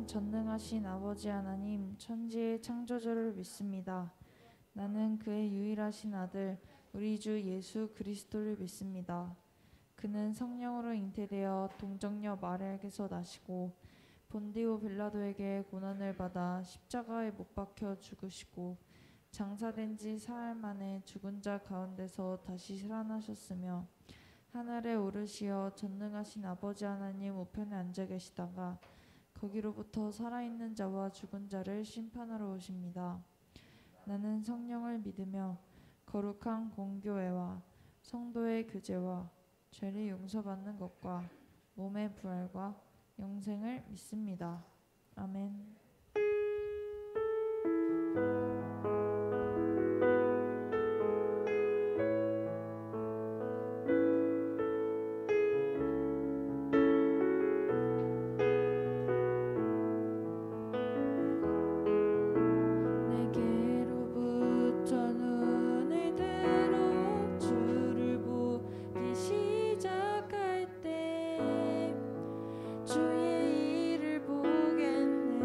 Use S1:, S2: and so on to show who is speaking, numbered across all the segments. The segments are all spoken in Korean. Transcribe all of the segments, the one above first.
S1: 전능하신 아버지 하나님 천지의 창조주를 믿습니다. 나는 그의 유일하신 아들 우리 주 예수 그리스도를 믿습니다. 그는 성령으로 잉태되어 동정녀 마리아에게서 나시고 본디오 빌라도에게 고난을 받아 십자가에 못 박혀 죽으시고 장사된 지 사흘 만에 죽은 자 가운데서 다시 살아나셨으며 하늘에 오르시어 전능하신 아버지 하나님 우편에 앉아 계시다가 거기로부터 살아있는 자와 죽은 자를 심판하러 오십니다. 나는 성령을 믿으며 거룩한 공교회와 성도의 교제와 죄를 용서받는 것과 몸의 부활과 영생을 믿습니다. 아멘.
S2: 주의 일을 보겠네.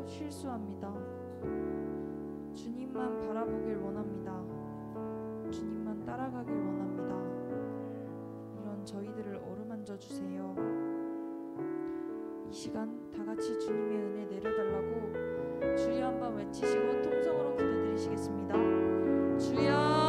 S1: 실수합니다. 주님만 바라보길 원합니다. 주님만 따라가길 원합니다. 이런 저희들을 어루만져 주세요. 이 시간 다 같이 주님의 은혜 내려달라고 주여 한번 외치시고 통성으로 기도드리시겠습니다. 주여!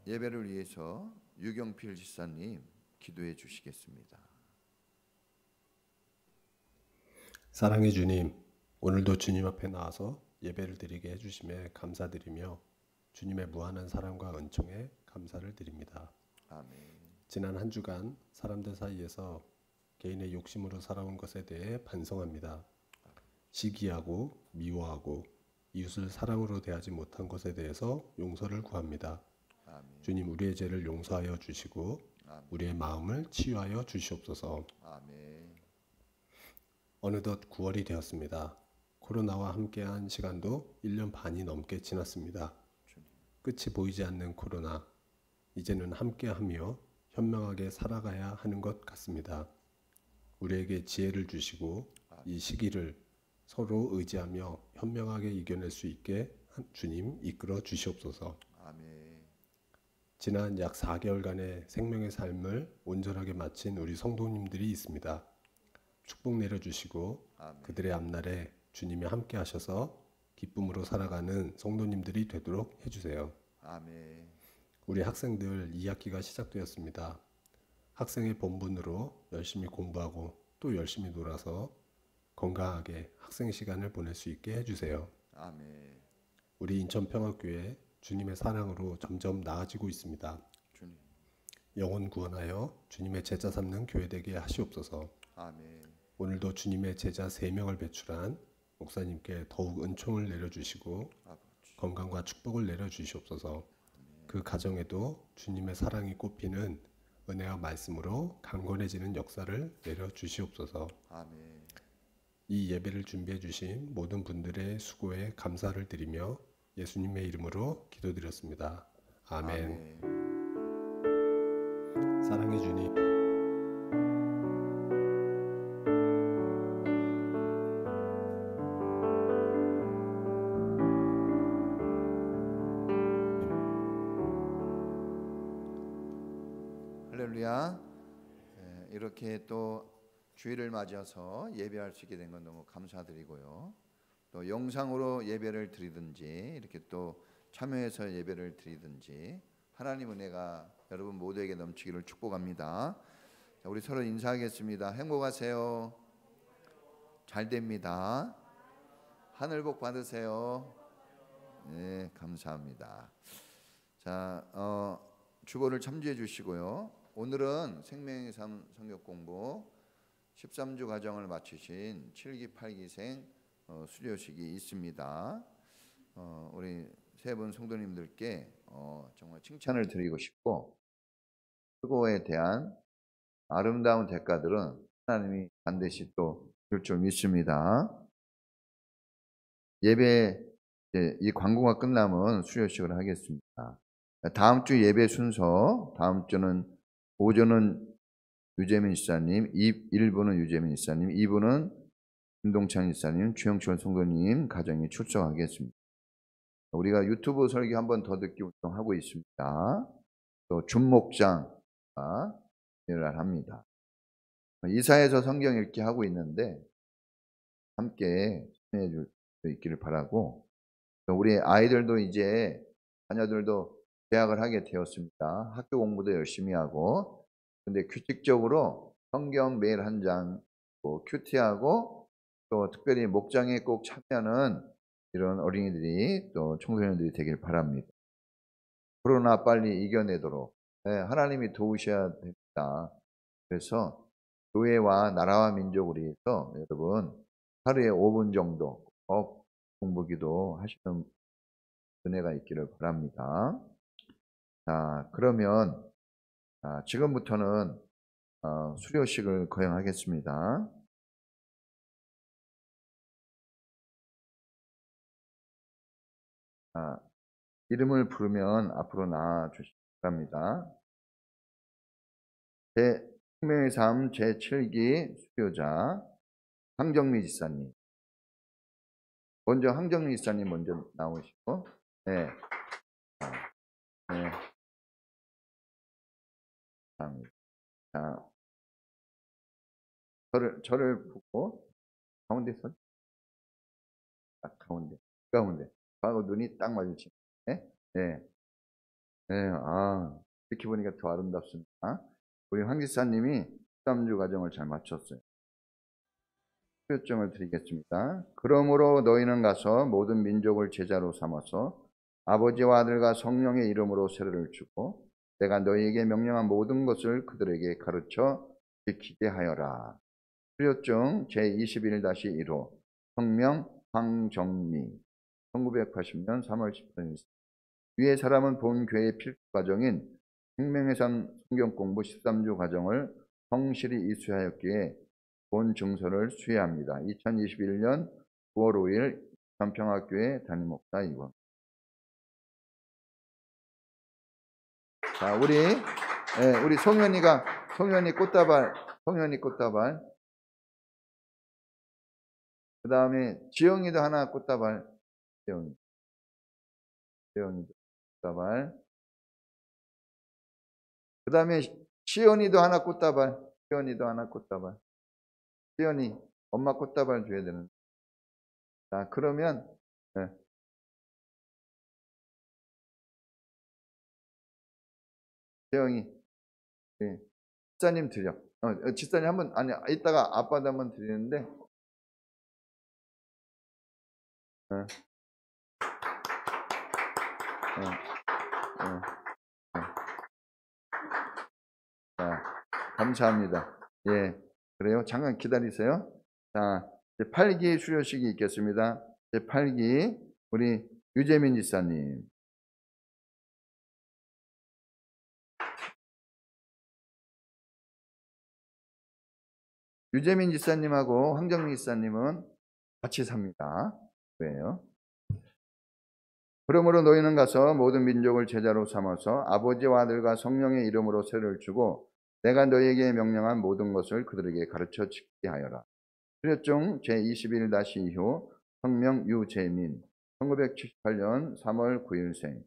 S2: 예배를 위해서 유경필 집사님 기도해 주시겠습니다.
S3: 사랑의 주님, 오늘도 주님 앞에 나와서 예배를 드리게 해주심에 감사드리며 주님의 무한한 사랑과 은총에 감사를 드립니다.
S2: 아멘.
S3: 지난 한 주간 사람들 사이에서 개인의 욕심으로 살아온 것에 대해 반성합니다. 시기하고 미워하고 이웃을 사랑으로 대하지 못한 것에 대해서 용서를 구합니다.
S2: 아멘.
S3: 주님, 우리의 죄를 용서하여 주시고
S2: 아멘.
S3: 우리의 마음을 치유하여 주시옵소서.
S2: 아멘.
S3: 어느덧 9월이 되었습니다. 코로나와 함께한 시간도 1년 반이 넘게 지났습니다. 끝이 보이지 않는 코로나, 이제는 함께하며 현명하게 살아가야 하는 것 같습니다. 우리에게 지혜를 주시고 이 시기를 서로 의지하며 현명하게 이겨낼 수 있게 주님 이끌어 주시옵소서.
S2: 아멘.
S3: 지난 약 4개월간의 생명의 삶을 온전하게 마친 우리 성도님들이 있습니다. 축복 내려주시고
S2: 아멘.
S3: 그들의 앞날에 주님이 함께 하셔서 기쁨으로 살아가는 성도님들이 되도록 해주세요.
S2: 아멘.
S3: 우리 학생들 2학기가 시작되었습니다. 학생의 본분으로 열심히 공부하고 또 열심히 놀아서 건강하게 학생 시간을 보낼 수 있게 해주세요.
S2: 아멘.
S3: 우리 인천평화교회 주님의 사랑으로 점점 나아지고 있습니다.
S2: 주님.
S3: 영혼 구원하여 주님의 제자 삼는 교회 되게 하시옵소서.
S2: 아멘.
S3: 오늘도 주님의 제자 3명을 배출한 목사님께 더욱 은총을 내려주시고
S2: 아버지.
S3: 건강과 축복을 내려주시옵소서. 그 가정에도 주님의 사랑이 꽃피는 은혜와 말씀으로 강건해지는 역사를 내려주시옵소서.
S2: 아멘.
S3: 이 예배를 준비해 주신 모든 분들의 수고에 감사를 드리며 예수님의 이름으로 기도드렸습니다. 아멘.
S2: 아멘.
S3: 사랑의 주님,
S2: 할렐루야. 이렇게 또 주일을 맞아서 예배할 수 있게 된 건 너무 감사드리고요. 또 영상으로 예배를 드리든지 이렇게 또 참여해서 예배를 드리든지 하나님 은혜가 여러분 모두에게 넘치기를 축복합니다. 자, 우리 서로 인사하겠습니다. 행복하세요. 잘 됩니다. 하늘 복 받으세요. 네, 감사합니다. 자, 주보를 참조해 주시고요. 오늘은 생명의 삶 성경 공부 13주 과정을 마치신 7기 8기생 수료식이 있습니다. 우리 세 분 성도님들께 정말 칭찬을 드리고 싶고 수고에 대한 아름다운 대가들은 하나님이 반드시 또 줄 줄 믿습니다. 예배 이 광고가 끝나면 수료식을 하겠습니다. 다음 주 예배 순서, 다음 주는 오전은 유재민 집사님, 1부는 유재민 집사님, 2부는 김동찬 집사님, 주영철 성도님 가정에 출석하겠습니다. 우리가 유튜브 설교 한 번 더 듣기 운동하고 있습니다. 또 준목장 일을 합니다. 이사에서 성경 읽기 하고 있는데 함께 참여해 줄 수 있기를 바라고, 우리 아이들도 이제 자녀들도 대학을 하게 되었습니다. 학교 공부도 열심히 하고, 근데 규칙적으로 성경 매일 한 장 큐티하고 또 특별히 목장에 꼭 참여하는 이런 어린이들이 또 청소년들이 되길 바랍니다. 코로나 빨리 이겨내도록 하나님이 도우셔야 됩니다. 그래서 교회와 나라와 민족을 위해서 여러분 하루에 5분 정도 공부기도 하시는 은혜가 있기를 바랍니다. 자, 그러면 지금부터는 수료식을 거행하겠습니다. 자, 이름을 부르면 앞으로 나와 주시기 바랍니다. 생명의 삶 제7기 수료자 황정미 지사님. 먼저 황정미 지사님 먼저 나오시고, 네. 네. 자, 저를 보고 가운데 서, 딱 가운데. 하고 눈이 딱 마주치네. 네. 네. 네. 아, 이렇게 보니까 더 아름답습니다. 우리 황 지사님이 13주 과정을 잘 마쳤어요. 수료증을 드리겠습니다. 그러므로 너희는 가서 모든 민족을 제자로 삼아서 아버지와 아들과 성령의 이름으로 세례를 주고 내가 너희에게 명령한 모든 것을 그들에게 가르쳐 지키게 하여라. 수료증 제21-1호 성명 황정미 1980년 3월 18일. 위의 사람은 본 교회의 필수 과정인 생명의 삶 성경 공부 13주 과정을 성실히 이수하였기에 본 증서를 수여합니다. 2021년 9월 5일 전평학교의 담임 목사 이원. 자, 우리 송현이 꽃다발. 그 다음에 지영이도 하나 꽃다발. 지영이도 꽃다발. 그 다음에 시연이도 하나 꽃다발. 시연이 엄마 꽃다발 줘야 되는. 자, 그러면 네. 시영이 네. 지사님 드려. 지사님 한번 아니 이따가 아빠도 한번 드리는데. 자, 감사합니다. 예, 그래요. 잠깐 기다리세요. 자, 이제 8기 수료식이 있겠습니다. 이제 8기 우리 유재민 지사님. 유재민 지사님하고 황정민 지사님은 같이 삽니다. 왜요? 그러므로 너희는 가서 모든 민족을 제자로 삼아서 아버지와 아들과 성령의 이름으로 세례를 주고 내가 너희에게 명령한 모든 것을 그들에게 가르쳐 지키게 하여라. 수료증 제21-2호 성명 유재민 1978년 3월 9일생.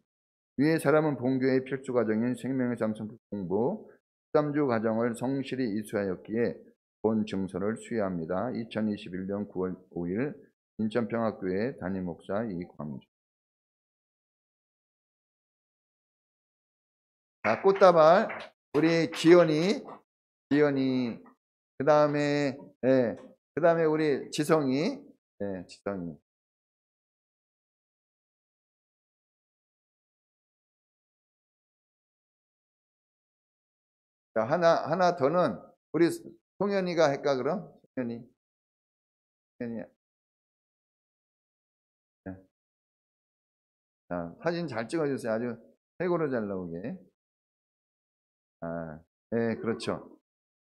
S2: 위의 사람은 본교의 필수 과정인 생명의 삶 성경 공부 13주 과정을 성실히 이수하였기에 본 증서를 수여합니다. 2021년 9월 5일 인천평화교회 담임 목사 이광주. 자, 꽃다발 우리 기현이 그 다음에 우리 지성이. 자, 하나 더는 우리 송현이가 할까 그럼? 송현이. 네. 자, 사진 잘 찍어주세요. 아주 최고로 잘 나오게. 네, 그렇죠.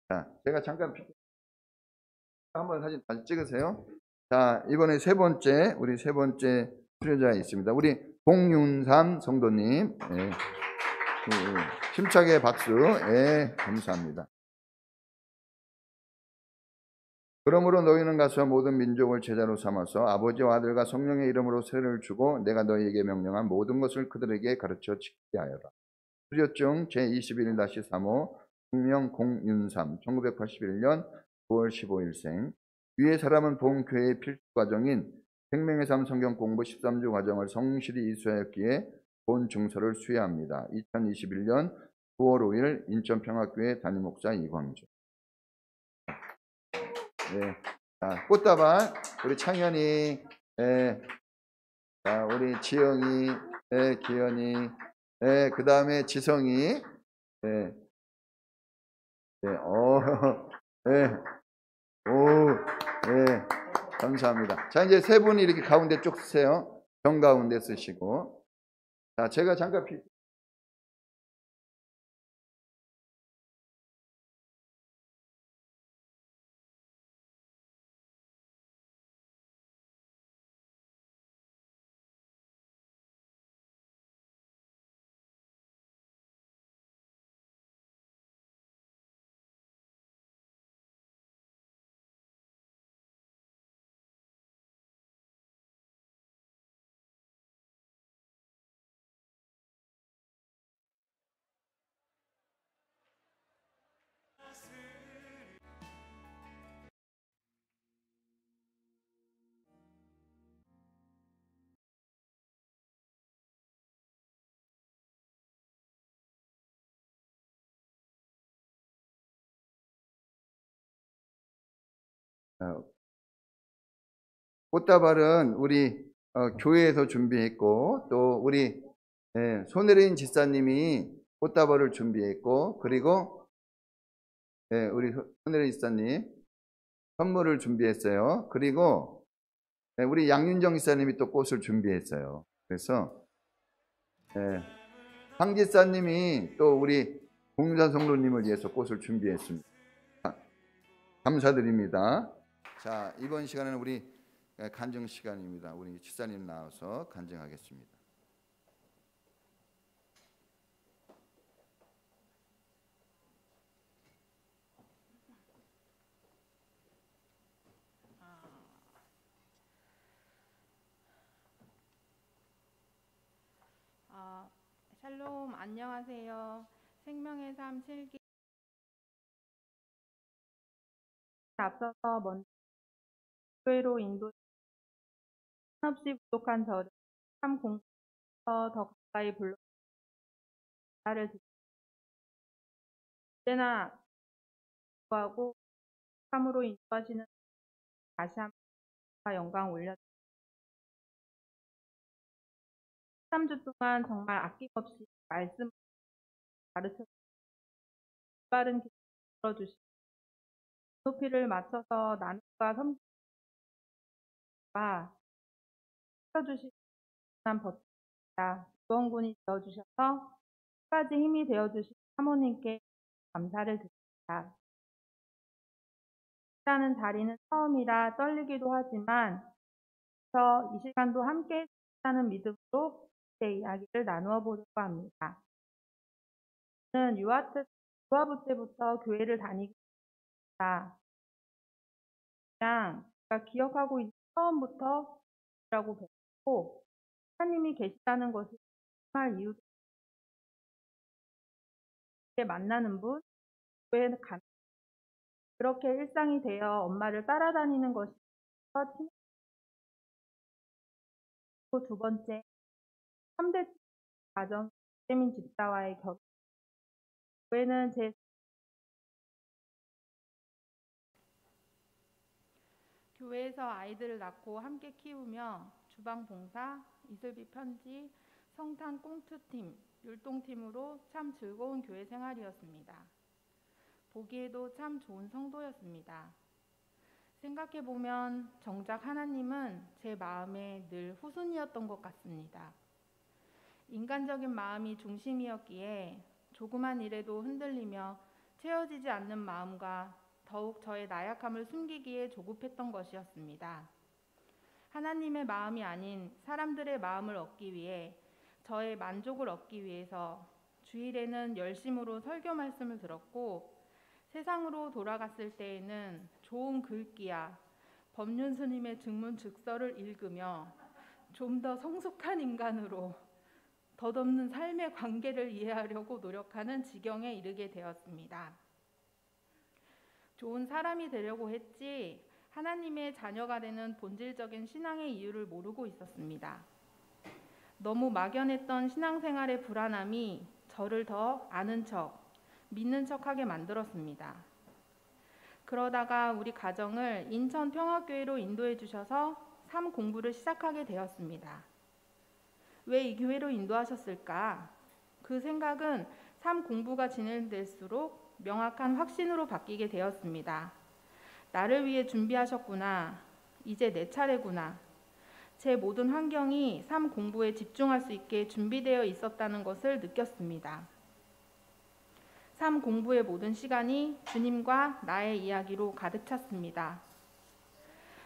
S2: 자, 제가 잠깐 한번 사진 다시 찍으세요. 자, 이번에 우리 세 번째 수료자 있습니다. 우리 공윤삼 성도님. 네. 힘차게 박수. 예, 감사합니다. 그러므로 너희는 가서 모든 민족을 제자로 삼아서 아버지와 아들과 성령의 이름으로 세례를 주고 내가 너희에게 명령한 모든 것을 그들에게 가르쳐 지키게 하여라. 수료증 제21-3호 성명 공윤삼 1981년 9월 15일생. 위의 사람은 본 교회의 필수 과정인 생명의 삶 성경 공부 13주 과정을 성실히 이수하였기에 본 증서를 수여합니다. 2021년 9월 5일 인천평화교회 담임 목사 이광주. 네. 자, 꽃다발 우리 창현이, 자, 우리 지영이, 기현이, 그 다음에 지성이, 감사합니다. 자, 이제 세 분이 이렇게 가운데 쭉 쓰세요. 정가운데 쓰시고. 자, 제가 잠깐 꽃다발은 우리 교회에서 준비했고 또 우리 손혜린 집사님이 꽃다발을 준비했고 그리고 우리 손혜린 집사님 선물을 준비했어요. 그리고 우리 양윤정 집사님이 또 꽃을 준비했어요. 그래서 황 집사님이 또 우리 공산 성도님을 위해서 꽃을 준비했습니다. 감사드립니다. 자, 이번 시간에는 우리 간증 시간입니다. 우리 집사님 나와서 간증하겠습니다.
S4: 샬롬, 안녕하세요. 생명의 삶 실기 앞서서 먼저 교회로 인도 한없이 부족한 저를 참 공부해서 더 가까이 불러 나를 언제나 구하고 참으로 인도하시는 다시 한번 영광 올려드립니다. 3주 동안 정말 아낌없이 말씀 가르쳐 바른 길 들어주시고 높이를 맞춰서 나눔과 섬김과 시켜주시는 버티다 구원군이 되어주셔서 끝까지 힘이 되어주신 사모님께 감사를 드립니다. 라는 자리는 처음이라 떨리기도 하지만 이 시간도 함께 했다는 믿음으로 제 이야기를 나누어 보려고 합니다. 저는 유아부 때부터 교회를 다니고 있습니다. 그냥 제가 기억하고 있는 처음부터 라고 배웠고 하나님이 계시다는 것을 정말 이유도 만나는 분, 교회에 가는 그렇게 일상이 되어 엄마를 따라다니는 것이 첫 두 번째 3대 가정 재민 집사와의 결혼 교회는 제 교회에서 아이들을 낳고 함께 키우며 주방 봉사, 이슬비 편지, 성탄 꽁트팀, 율동팀으로 참 즐거운 교회 생활이었습니다. 보기에도 참 좋은 성도였습니다. 생각해보면 정작 하나님은 제 마음에 늘 후순이었던 것 같습니다. 인간적인 마음이 중심이었기에 조그만 일에도 흔들리며 채워지지 않는 마음과 더욱 저의 나약함을 숨기기에 조급했던 것이었습니다. 하나님의 마음이 아닌 사람들의 마음을 얻기 위해 저의 만족을 얻기 위해서 주일에는 열심으로 설교 말씀을 들었고 세상으로 돌아갔을 때에는 좋은 글귀야 법륜 스님의 증문 즉서를 읽으며 좀 더 성숙한 인간으로 덧없는 삶의 관계를 이해하려고 노력하는 지경에 이르게 되었습니다. 좋은 사람이 되려고 했지 하나님의 자녀가 되는 본질적인 신앙의 이유를 모르고 있었습니다. 너무 막연했던 신앙생활의 불안함이 저를 더 아는 척, 믿는 척하게 만들었습니다. 그러다가 우리 가정을 인천 평화교회로 인도해 주셔서 삶 공부를 시작하게 되었습니다. 왜 이 교회로 인도하셨을까? 그 생각은 삶 공부가 진행될수록 명확한 확신으로 바뀌게 되었습니다. 나를 위해 준비하셨구나. 이제 내 차례구나. 제 모든 환경이 삶 공부에 집중할 수 있게 준비되어 있었다는 것을 느꼈습니다. 삶 공부의 모든 시간이 주님과 나의 이야기로 가득 찼습니다.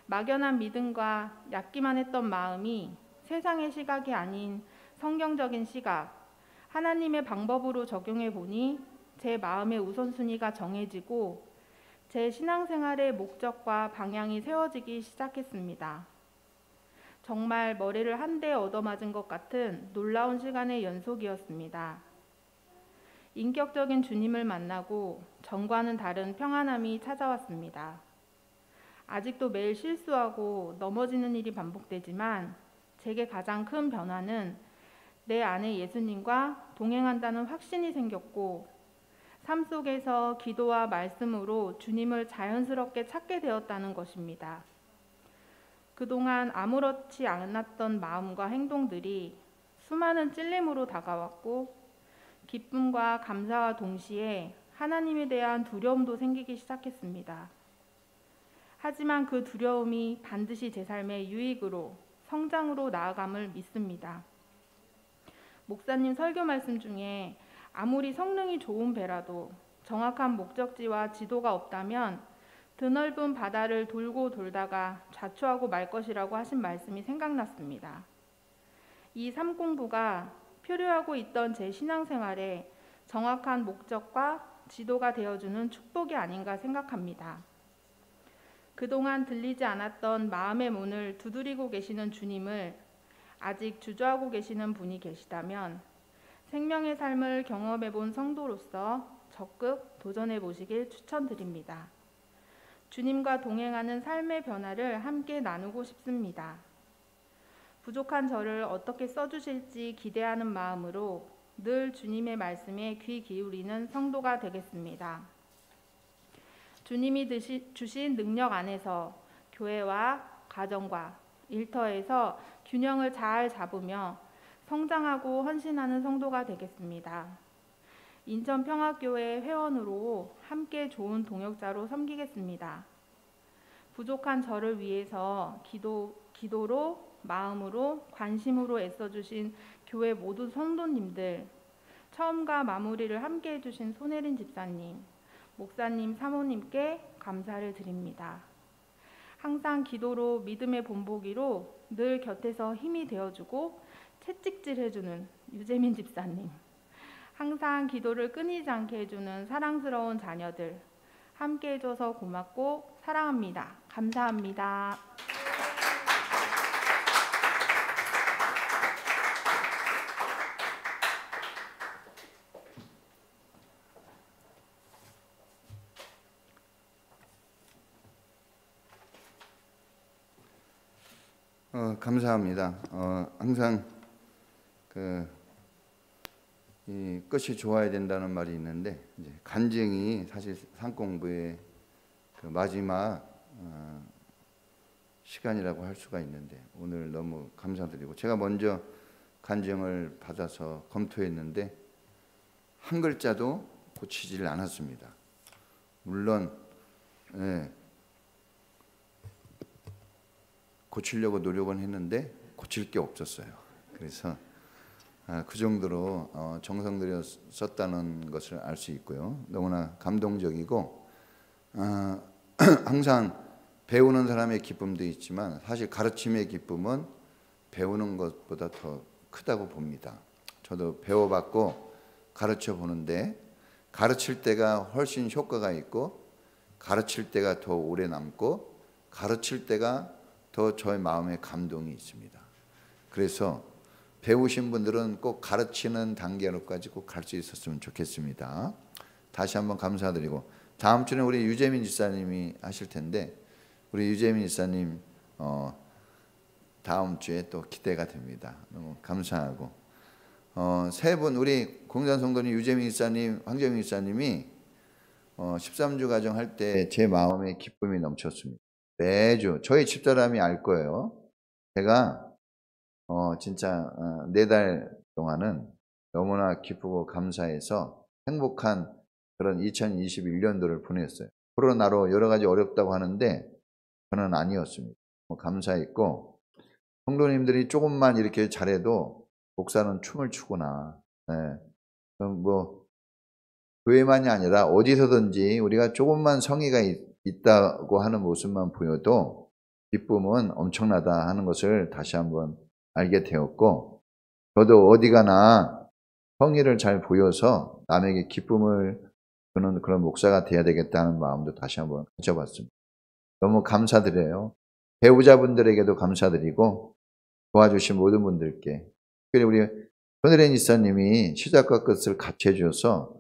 S4: 막연한 믿음과 얕기만 했던 마음이 세상의 시각이 아닌 성경적인 시각, 하나님의 방법으로 적용해 보니 제 마음의 우선순위가 정해지고 제 신앙생활의 목적과 방향이 세워지기 시작했습니다. 정말 머리를 한 대 얻어맞은 것 같은 놀라운 시간의 연속이었습니다. 인격적인 주님을 만나고 전과는 다른 평안함이 찾아왔습니다. 아직도 매일 실수하고 넘어지는 일이 반복되지만 제게 가장 큰 변화는 내 안에 예수님과 동행한다는 확신이 생겼고 삶 속에서 기도와 말씀으로 주님을 자연스럽게 찾게 되었다는 것입니다. 그동안 아무렇지 않았던 마음과 행동들이 수많은 찔림으로 다가왔고 기쁨과 감사와 동시에 하나님에 대한 두려움도 생기기 시작했습니다. 하지만 그 두려움이 반드시 제 삶의 유익으로 성장으로 나아감을 믿습니다. 목사님 설교 말씀 중에 아무리 성능이 좋은 배라도 정확한 목적지와 지도가 없다면 드넓은 바다를 돌고 돌다가 좌초하고 말 것이라고 하신 말씀이 생각났습니다. 이 삶 공부가 표류하고 있던 제 신앙생활에 정확한 목적과 지도가 되어주는 축복이 아닌가 생각합니다. 그동안 들리지 않았던 마음의 문을 두드리고 계시는 주님을 아직 주저하고 계시는 분이 계시다면 생명의 삶을 경험해 본 성도로서 적극 도전해 보시길 추천드립니다. 주님과 동행하는 삶의 변화를 함께 나누고 싶습니다. 부족한 저를 어떻게 써주실지 기대하는 마음으로 늘 주님의 말씀에 귀 기울이는 성도가 되겠습니다. 주님이 주신 능력 안에서 교회와 가정과 일터에서 균형을 잘 잡으며 성장하고 헌신하는 성도가 되겠습니다. 인천평화교회 회원으로 함께 좋은 동역자로 섬기겠습니다. 부족한 저를 위해서 기도로, 마음으로, 관심으로 애써주신 교회 모든 성도님들, 처음과 마무리를 함께 해주신 손혜린 집사님, 목사님, 사모님께 감사를 드립니다. 항상 기도로 믿음의 본보기로 늘 곁에서 힘이 되어주고 채찍질 해주는 유재민 집사님, 항상 기도를 끊이지 않게 해주는 사랑스러운 자녀들, 함께 해줘서 고맙고 사랑합니다. 감사합니다.
S2: 감사합니다. 항상 이 끝이 좋아야 된다는 말이 있는데 이제 간증이 사실 산공부의 그 마지막 시간이라고 할 수가 있는데 오늘 너무 감사드리고 제가 먼저 간증을 받아서 검토했는데 한 글자도 고치질 않았습니다. 물론 고치려고 노력은 했는데 고칠 게 없었어요. 그래서 그 정도로 정성 들여 썼다는 것을 알 수 있고요. 너무나 감동적이고 항상 배우는 사람의 기쁨도 있지만 사실 가르침의 기쁨은 배우는 것보다 더 크다고 봅니다. 저도 배워봤고 가르쳐 보는데 가르칠 때가 훨씬 효과가 있고 가르칠 때가 더 오래 남고 가르칠 때가 더 저의 마음에 감동이 있습니다. 그래서 배우신 분들은 꼭 가르치는 단계로까지 꼭 갈 수 있었으면 좋겠습니다. 다시 한번 감사드리고 다음 주는 우리 유재민 집사님이 하실 텐데 우리 유재민 집사님 다음 주에 또 기대가 됩니다. 너무 감사하고 세 분 우리 공산 성도님 유재민 집사님, 황정민 집사님이 13주 가정 할 때 제 마음에 기쁨이 넘쳤습니다. 매주 저희 집사람이 알 거예요. 제가 진짜 4달 동안은 너무나 기쁘고 감사해서 행복한 그런 2021년도를 보냈어요. 코로나로 여러 가지 어렵다고 하는데 저는 아니었습니다. 감사했고 성도님들이 조금만 이렇게 잘해도 목사는 춤을 추구나. 뭐 교회만이 아니라 어디서든지 우리가 조금만 성의가 있다고 하는 모습만 보여도 기쁨은 엄청나다 하는 것을 다시 한번 알게 되었고 저도 어디 가나 성의를 잘 보여서 남에게 기쁨을 주는 그런 목사가 되어야 되겠다는 마음도 다시 한번 가져봤습니다. 너무 감사드려요. 배우자분들에게도 감사드리고 도와주신 모든 분들께 특별히 우리 손혜린 이사님이 시작과 끝을 같이 해주셔서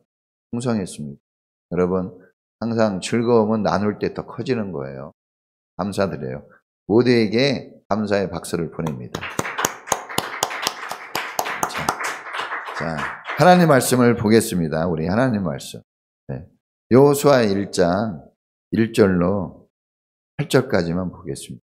S2: 풍성했습니다. 여러분 항상 즐거움은 나눌 때 더 커지는 거예요. 감사드려요. 모두에게 감사의 박수를 보냅니다. 자, 하나님 말씀을 보겠습니다. 우리 하나님 말씀. 여호수아 1장 1절로 8절까지만 보겠습니다.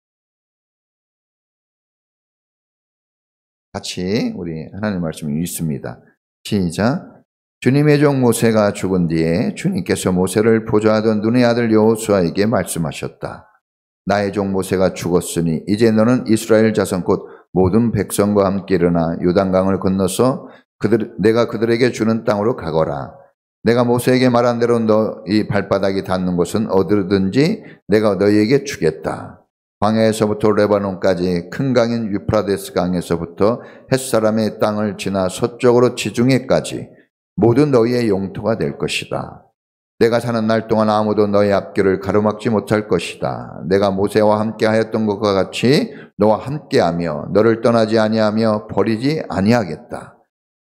S2: 같이 우리 하나님 말씀을 읽습니다. 시작. 주님의 종 모세가 죽은 뒤에 주님께서 모세를 보좌하던 눈의 아들 여호수아에게 말씀하셨다. 나의 종 모세가 죽었으니 이제 너는 이스라엘 자손 곧 모든 백성과 함께 일어나 요단강을 건너서 내가 그들에게 주는 땅으로 가거라. 내가 모세에게 말한 대로 너희 발바닥이 닿는 곳은 어디든지 내가 너희에게 주겠다. 광야에서부터 레바논까지 큰 강인 유프라데스 강에서부터 햇사람의 땅을 지나 서쪽으로 지중해까지 모든 너희의 용토가 될 것이다. 내가 사는 날 동안 아무도 너희 앞길을 가로막지 못할 것이다. 내가 모세와 함께 하였던 것과 같이 너와 함께하며 너를 떠나지 아니하며 버리지 아니하겠다.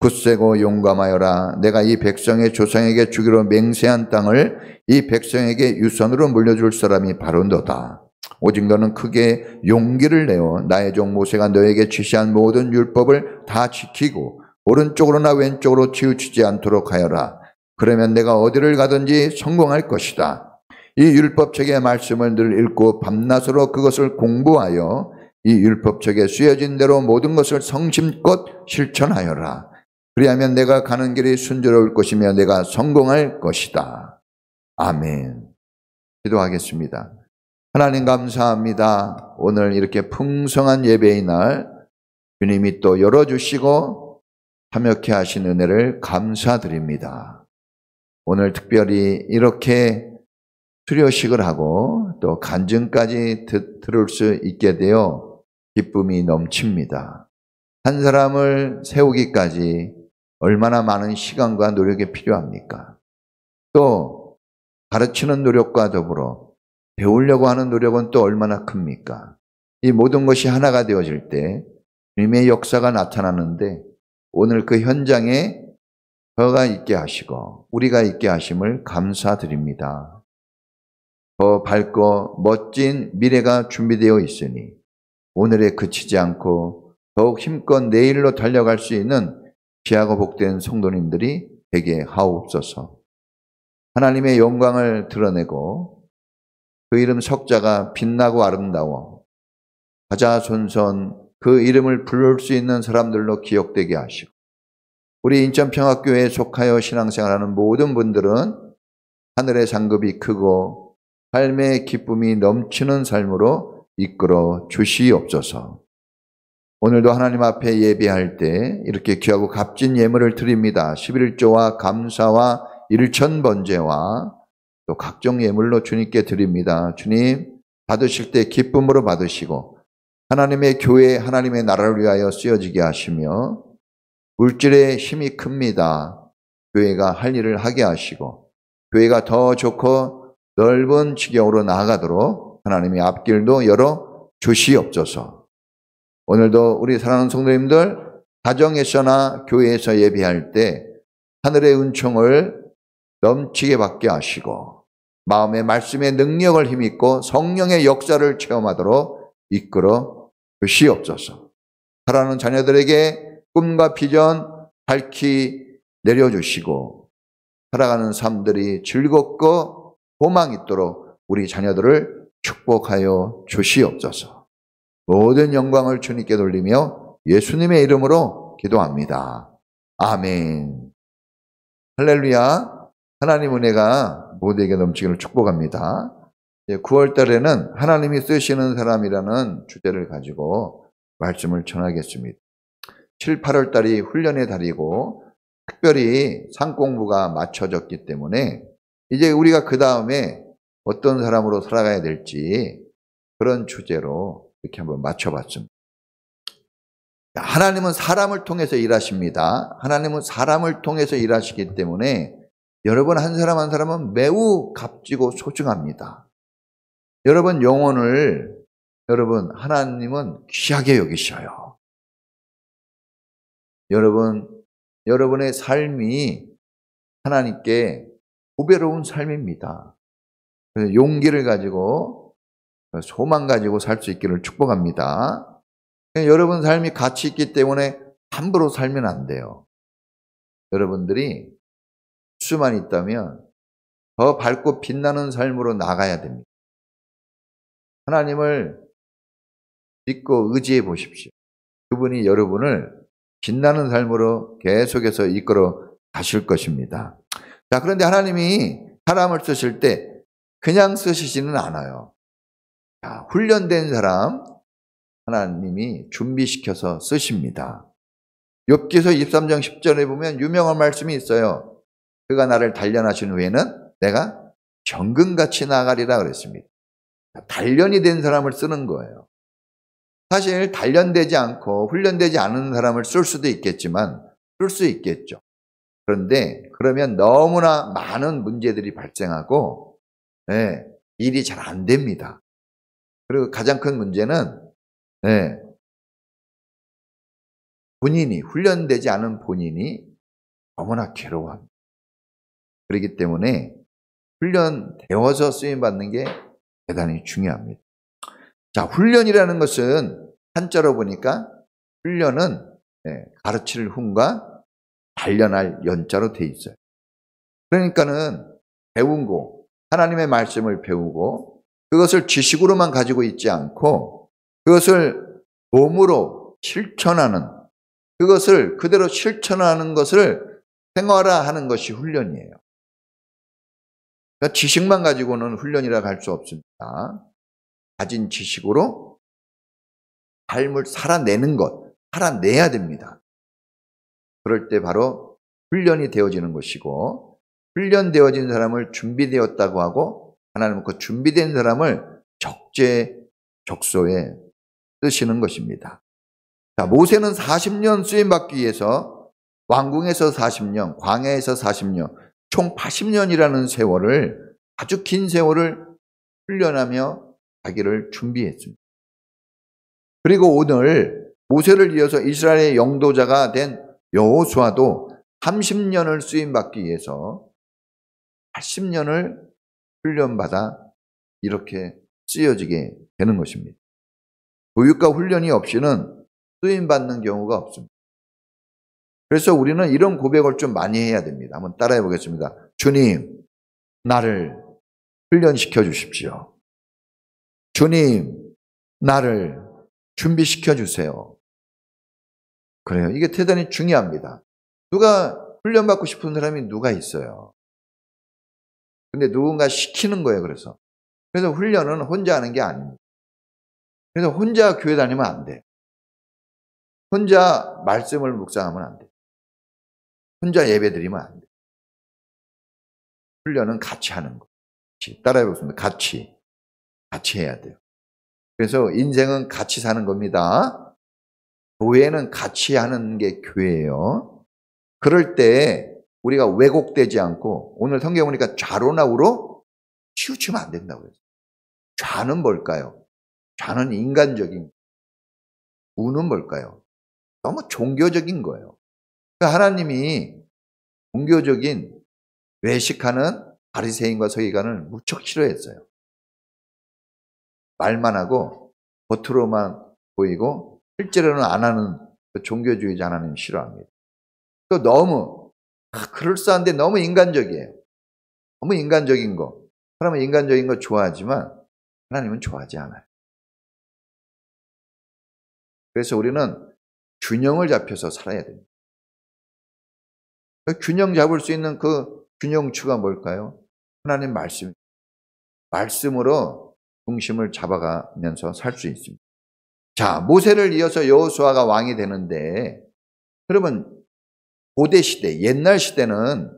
S2: 굳세고 용감하여라. 내가 이 백성의 조상에게 주기로 맹세한 땅을 이 백성에게 유선으로 물려줄 사람이 바로 너다. 오직 너는 크게 용기를 내어 나의 종 모세가 너에게 지시한 모든 율법을 다 지키고 오른쪽으로나 왼쪽으로 치우치지 않도록 하여라. 그러면 내가 어디를 가든지 성공할 것이다. 이 율법책의 말씀을 늘 읽고 밤낮으로 그것을 공부하여 이 율법책에 쓰여진 대로 모든 것을 성심껏 실천하여라. 그리하면 내가 가는 길이 순조로울 것이며 내가 성공할 것이다. 아멘. 기도하겠습니다. 하나님 감사합니다. 오늘 이렇게 풍성한 예배의 날 주님이 또 열어주시고 참여케 하신 은혜를 감사드립니다. 오늘 특별히 이렇게 수료식을 하고 또 간증까지 들을 수 있게 되어 기쁨이 넘칩니다. 한 사람을 세우기까지 얼마나 많은 시간과 노력이 필요합니까? 또 가르치는 노력과 더불어 배우려고 하는 노력은 또 얼마나 큽니까? 이 모든 것이 하나가 되어질 때 주님의 역사가 나타나는데 오늘 그 현장에 저가 있게 하시고 우리가 있게 하심을 감사드립니다. 더 밝고 멋진 미래가 준비되어 있으니 오늘에 그치지 않고 더욱 힘껏 내일로 달려갈 수 있는 귀하고 복된 성도님들이 되게 하옵소서. 하나님의 영광을 드러내고 그 이름 석자가 빛나고 아름다워 가자손손 그 이름을 부를 수 있는 사람들로 기억되게 하시고 우리 인천평화교회에 속하여 신앙생활하는 모든 분들은 하늘의 상급이 크고 삶의 기쁨이 넘치는 삶으로 이끌어 주시옵소서. 오늘도 하나님 앞에 예배할 때 이렇게 귀하고 값진 예물을 드립니다. 11조와 감사와 일천번제와 또 각종 예물로 주님께 드립니다. 주님 받으실 때 기쁨으로 받으시고 하나님의 교회 하나님의 나라를 위하여 쓰여지게 하시며 물질의 힘이 큽니다. 교회가 할 일을 하게 하시고 교회가 더 좋고 넓은 지경으로 나아가도록 하나님의 앞길도 열어 주시옵소서. 오늘도 우리 사랑하는 성도님들 가정에서나 교회에서 예배할 때 하늘의 은총을 넘치게 받게 하시고 마음의 말씀의 능력을 힘입고 성령의 역사를 체험하도록 이끌어 주시옵소서. 사랑하는 자녀들에게 꿈과 비전 밝히 내려주시고 살아가는 삶들이 즐겁고 소망 있도록 우리 자녀들을 축복하여 주시옵소서. 모든 영광을 주님께 돌리며 예수님의 이름으로 기도합니다. 아멘. 할렐루야. 하나님 은혜가 모두에게 넘치기를 축복합니다. 9월 달에는 하나님이 쓰시는 사람이라는 주제를 가지고 말씀을 전하겠습니다. 7, 8월 달이 훈련의 달이고 특별히 상공부가 맞춰졌기 때문에 이제 우리가 그 다음에 어떤 사람으로 살아가야 될지 그런 주제로 이렇게 한번 맞춰봤습니다. 하나님은 사람을 통해서 일하십니다. 하나님은 사람을 통해서 일하시기 때문에 여러분 한 사람 한 사람은 매우 값지고 소중합니다. 여러분 영혼을 하나님은 귀하게 여기셔요. 여러분의 삶이 하나님께 고배로운 삶입니다. 용기를 가지고 소망 가지고 살 수 있기를 축복합니다. 여러분 삶이 가치 있기 때문에 함부로 살면 안 돼요. 여러분들이 수만 있다면 더 밝고 빛나는 삶으로 나가야 됩니다. 하나님을 믿고 의지해 보십시오. 그분이 여러분을 빛나는 삶으로 계속해서 이끌어 가실 것입니다. 자, 그런데 하나님이 사람을 쓰실 때 그냥 쓰시지는 않아요. 자, 훈련된 사람 하나님이 준비시켜서 쓰십니다. 욥기서 23장 10절에 보면 유명한 말씀이 있어요. 그가 나를 단련하신 후에는 내가 정금같이 나가리라 그랬습니다. 단련이 된 사람을 쓰는 거예요. 사실 단련되지 않고 훈련되지 않은 사람을 쓸 수도 있겠지만 쓸 수 있겠죠. 그런데 그러면 너무나 많은 문제들이 발생하고 일이 잘 안 됩니다. 그리고 가장 큰 문제는 본인이 훈련되지 않은 본인이 너무나 괴로워합니다. 그렇기 때문에 훈련되어서 쓰임받는 게 대단히 중요합니다. 자, 훈련이라는 것은 한자로 보니까 훈련은 가르칠 훈과 단련할 연자로 돼 있어요. 그러니까는 배우고 하나님의 말씀을 배우고 그것을 지식으로만 가지고 있지 않고 그것을 몸으로 실천하는 그것을 그대로 실천하는 것을 생활화하는 것이 훈련이에요. 그러니까 지식만 가지고는 훈련이라고 할 수 없습니다. 가진 지식으로 삶을 살아내는 것, 살아내야 됩니다. 그럴 때 바로 훈련이 되어지는 것이고 훈련되어진 사람을 준비되었다고 하고 하나님은 그 준비된 사람을 적재적소에 쓰시는 것입니다. 자, 모세는 40년 쓰임받기 위해서 왕궁에서 40년, 광야에서 40년, 총 80년이라는 세월을 아주 긴 세월을 훈련하며 자기를 준비했습니다. 그리고 오늘 모세를 이어서 이스라엘의 영도자가 된 여호수아도 30년을 쓰임받기 위해서 80년을 훈련받아 이렇게 쓰여지게 되는 것입니다. 교육과 훈련이 없이는 쓰임받는 경우가 없습니다. 그래서 우리는 이런 고백을 좀 많이 해야 됩니다. 한번 따라해 보겠습니다. 주님, 나를 훈련시켜 주십시오. 주님, 나를 준비시켜 주세요. 그래요. 이게 대단히 중요합니다. 누가 훈련받고 싶은 사람이 누가 있어요. 근데 누군가 시키는 거예요. 그래서 훈련은 혼자 하는 게 아닙니다. 그래서 혼자 교회 다니면 안 돼요. 혼자 말씀을 묵상하면 안 돼요. 혼자 예배 드리면 안 돼요. 훈련은 같이 하는 거. 따라해 보겠습니다. 같이 해야 돼요. 그래서 인생은 같이 사는 겁니다. 교회는 같이 하는 게 교회예요. 그럴 때 우리가 왜곡되지 않고 오늘 성경 보니까 좌로나 우로 치우치면 안 된다고 그랬어요. 좌는 뭘까요? 좌는 인간적인, 우는 뭘까요? 너무 종교적인 거예요. 그러니까 하나님이 종교적인 외식하는 바리새인과 서기관을 무척 싫어했어요. 말만 하고 겉으로만 보이고 실제로는 안 하는 그 종교주의자 하나님 싫어합니다. 또 너무 그럴싸한데 너무 인간적이에요. 너무 인간적인 거. 사람은 인간적인 거 좋아하지만 하나님은 좋아하지 않아요. 그래서 우리는 균형을 잡혀서 살아야 됩니다. 균형 잡을 수 있는 그 균형추가 뭘까요? 하나님 말씀. 말씀으로 중심을 잡아가면서 살 수 있습니다. 자, 모세를 이어서 여호수아가 왕이 되는데 여러분 고대 시대, 옛날 시대는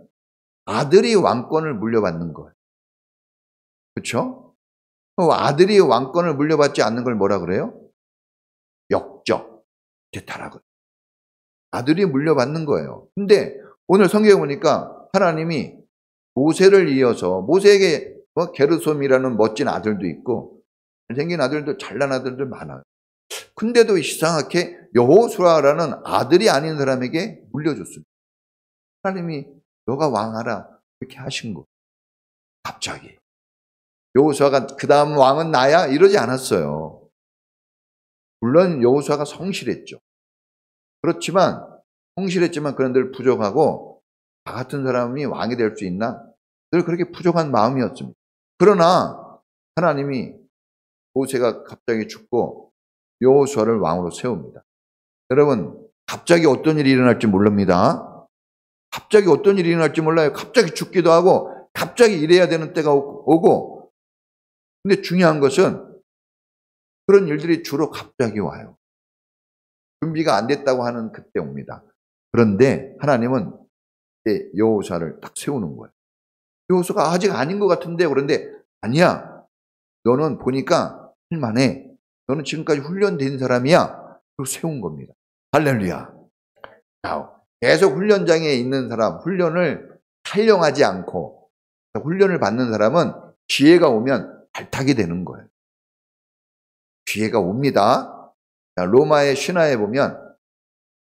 S2: 아들이 왕권을 물려받는 거예요. 그렇죠? 아들이 왕권을 물려받지 않는 걸 뭐라 그래요? 역적, 대타라고. 아들이 물려받는 거예요. 근데 오늘 성경에 보니까 하나님이 모세를 이어서 모세에게 게르솜이라는 멋진 아들도 있고 잘생긴 아들도 잘난 아들도 많아요. 근데도 이상하게 여호수아라는 아들이 아닌 사람에게 물려줬습니다. 하나님이 너가 왕하라 이렇게 하신 거. 갑자기. 여호수아가 그 다음 왕은 나야? 이러지 않았어요. 물론 여호수아가 성실했죠. 그런들 부족하고 나 같은 사람이 왕이 될 수 있나? 그렇게 부족한 마음이었습니다. 그러나 하나님이 모세가 갑자기 죽고 여호수아를 왕으로 세웁니다. 여러분, 갑자기 어떤 일이 일어날지 모릅니다. 갑자기 어떤 일이 일어날지 몰라요. 갑자기 죽기도 하고 갑자기 일해야 되는 때가 오고. 근데 중요한 것은 그런 일들이 주로 갑자기 와요. 준비가 안 됐다고 하는 그때 옵니다. 그런데 하나님은 여호수아를 딱 세우는 거예요. 여호수아가 아직 아닌 것 같은데, 그런데 아니야. 너는 보니까 할만해. 너는 지금까지 훈련된 사람이야. 그리고 세운 겁니다. 할렐루야. 계속 훈련장에 있는 사람, 훈련을 탈영하지 않고 훈련을 받는 사람은 기회가 오면 발탁이 되는 거예요. 기회가 옵니다. 로마의 신화에 보면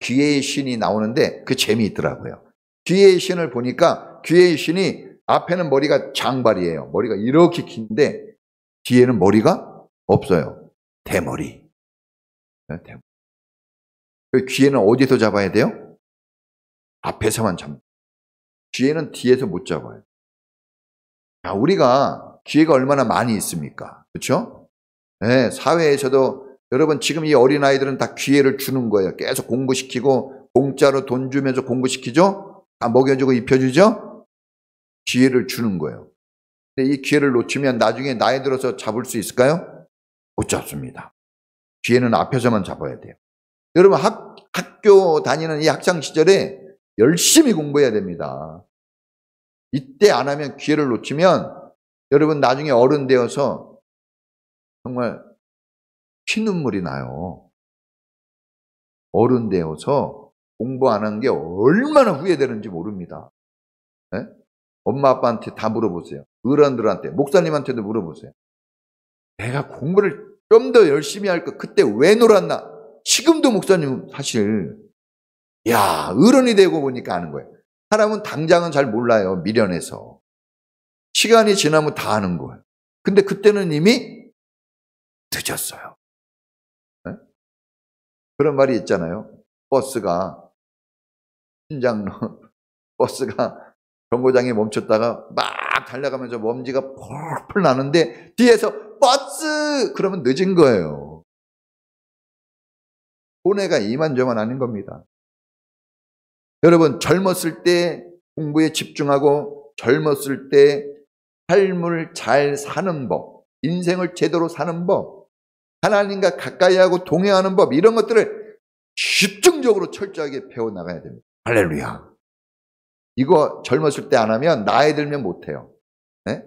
S2: 기회의 신이 나오는데 그 재미있더라고요. 기회의 신을 보니까 기회의 신이 앞에는 머리가 장발이에요. 머리가 이렇게 긴데 뒤에는 머리가 없어요. 대머리. 귀에는 어디서 잡아야 돼요? 앞에서만 잡는. 귀에는 뒤에서 못 잡아요. 우리가 기회가 얼마나 많이 있습니까? 그렇죠? 네, 사회에서도 여러분 지금 이 어린아이들은 다 기회를 주는 거예요. 계속 공부시키고 공짜로 돈 주면서 공부시키죠? 다 먹여주고 입혀주죠? 기회를 주는 거예요. 근데 이 기회를 놓치면 나중에 나이 들어서 잡을 수 있을까요? 못 잡습니다. 기회는 앞에서만 잡아야 돼요. 여러분 학교 다니는 이 학창 시절에 열심히 공부해야 됩니다. 이때 안 하면 기회를 놓치면 여러분 나중에 어른 되어서 정말 피눈물이 나요. 어른 되어서 공부 안 한 게 얼마나 후회되는지 모릅니다. 네? 엄마 아빠한테 다 물어보세요. 어른들한테, 목사님한테도 물어보세요. 내가 공부를 좀 더 열심히 할 거 그때 왜 놀았나? 지금도 목사님 사실 어른이 되고 보니까 아는 거예요. 사람은 당장은 잘 몰라요. 미련해서. 시간이 지나면 다 아는 거예요. 근데 그때는 이미 늦었어요. 네? 그런 말이 있잖아요. 버스가 정거장에 멈췄다가 막 달려가면서 먼지가 펄펄 나는데 뒤에서 버스! 그러면 늦은 거예요. 손해가 이만저만 아닌 겁니다. 여러분 젊었을 때 공부에 집중하고 젊었을 때 삶을 잘 사는 법, 인생을 제대로 사는 법, 하나님과 가까이 하고 동행하는 법, 이런 것들을 집중적으로 철저하게 배워나가야 됩니다. 할렐루야. 이거 젊었을 때 안 하면 나이 들면 못해요. 네?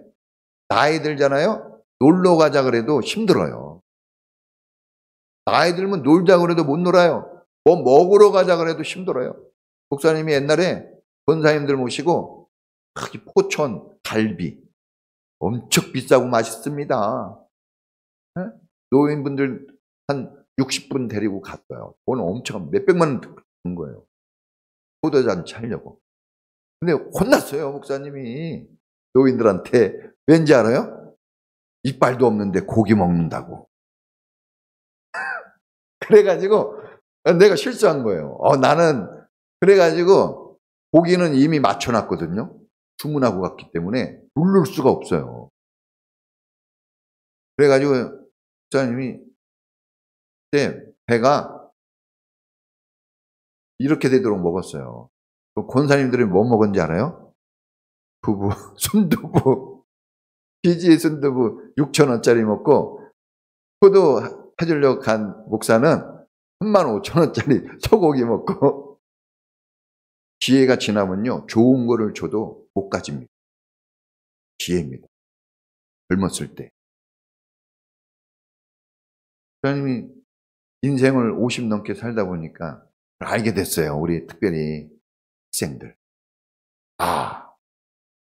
S2: 나이 들잖아요. 놀러 가자 그래도 힘들어요. 나이 들면 놀자 그래도 못 놀아요. 뭐 먹으러 가자 그래도 힘들어요. 목사님이 옛날에 권사님들 모시고 포천, 갈비 엄청 비싸고 맛있습니다. 네? 노인분들 한 60분 데리고 갔어요. 돈 엄청 몇백만 원 든 거예요. 포도잔치 하려고. 근데 혼났어요, 목사님이. 노인들한테. 왠지 알아요? 이빨도 없는데 고기 먹는다고. 그래가지고 내가 실수한 거예요. 나는 그래가지고 고기는 이미 맞춰놨거든요. 주문하고 갔기 때문에 누를 수가 없어요. 그래가지고 목사님이 그때 배가 이렇게 되도록 먹었어요. 권사님들이 뭐 먹은지 알아요? 두부, 순두부, 비지 순두부 6,000원짜리 먹고 포도 해주려고 간 목사는 35,000원짜리 소고기 먹고. 기회가 지나면요 좋은 거를 줘도 못 가집니다. 기회입니다. 젊었을 때. 목사님이 인생을 50 넘게 살다 보니까 알게 됐어요. 우리 특별히 학생들.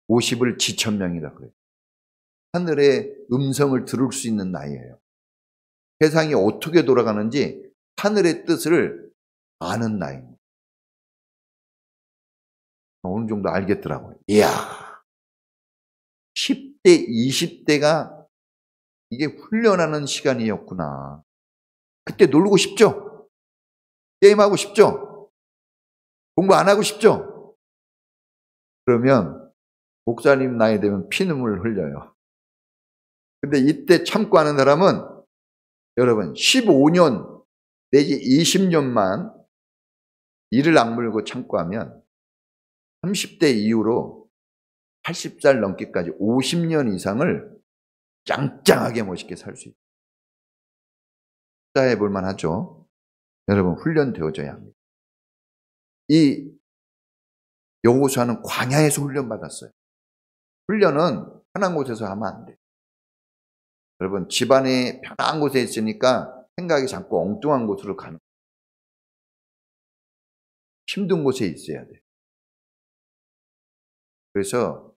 S2: 50을 지천명이라 그래요. 하늘의 음성을 들을 수 있는 나이예요. 세상이 어떻게 돌아가는지 하늘의 뜻을 아는 나이입니다. 어느 정도 알겠더라고요. 이야, 10대, 20대가 이게 훈련하는 시간이었구나. 그때 놀고 싶죠? 게임하고 싶죠? 공부 안 하고 싶죠? 그러면 목사님 나이 되면 피눈물 흘려요. 근데 이때 참고 하는 사람은 여러분 15년 내지 20년만 이를 악물고 참고 하면 30대 이후로 80살 넘기까지 50년 이상을 짱짱하게 멋있게 살 수 있어요. 투자해 볼 만하죠. 여러분 훈련되어져야 합니다. 이 여호수아는 광야에서 훈련받았어요. 훈련은 편한 곳에서 하면 안 돼요. 여러분 집안이 편한 곳에 있으니까 생각이 자꾸 엉뚱한 곳으로 가는 거예요. 힘든 곳에 있어야 돼요. 그래서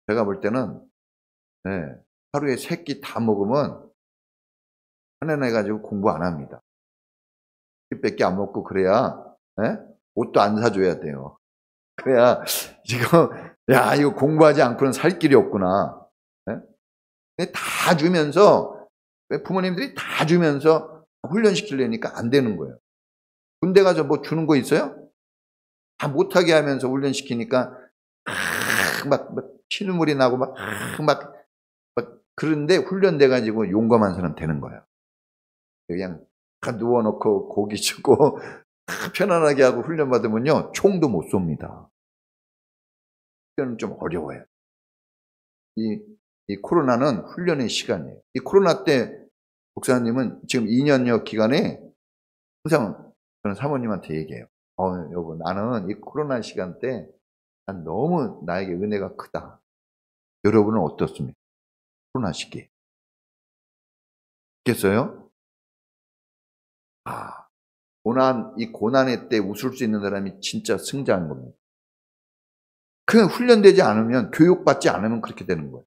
S2: 제가 볼 때는 하루에 3끼 다 먹으면 한해내가지고 공부 안 합니다. 10밖에 안 먹고 그래야 옷도 안 사줘야 돼요. 그래야 지금 이거 공부하지 않고는 살 길이 없구나. 다 주면서 부모님들이 다 주면서 훈련시키려니까 안 되는 거예요. 군대 가서 뭐 주는 거 있어요? 다 못하게 하면서 훈련시키니까 막 피눈물이 나고 막 그런데 훈련돼가지고 용감한 사람 되는 거예요. 그냥 누워놓고 고기 주고 편안하게 하고 훈련받으면요 총도 못 쏩니다. 훈련은 좀 어려워요. 이 코로나는 훈련의 시간이에요. 이 코로나 때 목사님은 지금 2년여 기간에 항상 저는 사모님한테 얘기해요. 여보 나는 이 코로나 시간 때 난 너무 나에게 은혜가 크다. 여러분은 어떻습니까? 코로나 시기에. 있겠어요? 이 고난의 때 웃을 수 있는 사람이 진짜 승자한 겁니다. 그냥 훈련되지 않으면, 교육받지 않으면 그렇게 되는 거예요.